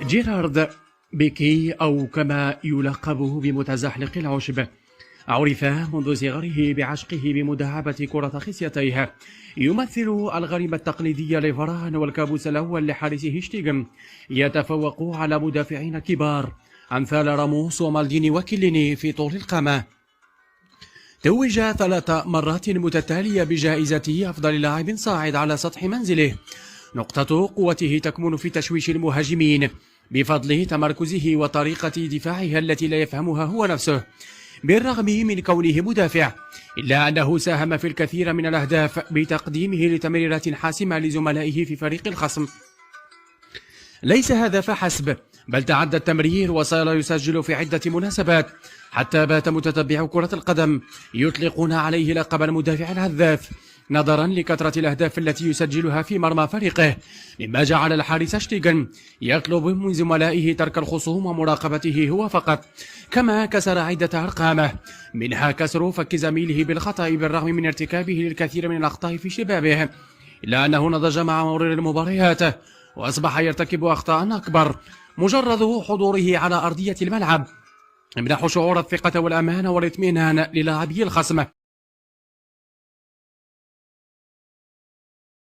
جيرارد بيكي أو كما يلقب بمتزحلق العشب عرف منذ صغره بعشقه بمداعبة كرة خصيتيه. يمثل الغريم التقليدي لفران والكابوس الأول لحارسه شتيغن. يتفوق على مدافعين كبار أمثال راموس ومالديني وكيليني في طول القامة. توج 3 مرات متتالية بجائزة أفضل لاعب صاعد على سطح منزله. نقطة قوته تكمن في تشويش المهاجمين بفضل تمركزه وطريقة دفاعها التي لا يفهمها هو نفسه. بالرغم من كونه مدافع إلا أنه ساهم في الكثير من الأهداف بتقديمه لتمريرات حاسمة لزملائه في فريق الخصم. ليس هذا فحسب، بل تعدى التمرير وصار يسجل في عدة مناسبات، حتى بات متتبع كرة القدم يطلقون عليه لقب المدافع الهداف نظرا لكثرة الأهداف التي يسجلها في مرمى فريقه، مما جعل الحارس شتيغن يطلب من زملائه ترك الخصوم ومراقبته هو فقط. كما كسر عدة أرقامه، منها كسر فك زميله بالخطأ بالرغم من ارتكابه للكثير من الأخطاء في شبابه، إلا أنه نضج مع مرور المباريات وأصبح يرتكب أخطاء أكبر. مجرد حضوره على أرضية الملعب يمنح شعور الثقة والأمان والاطمئنان للاعبي الخصم.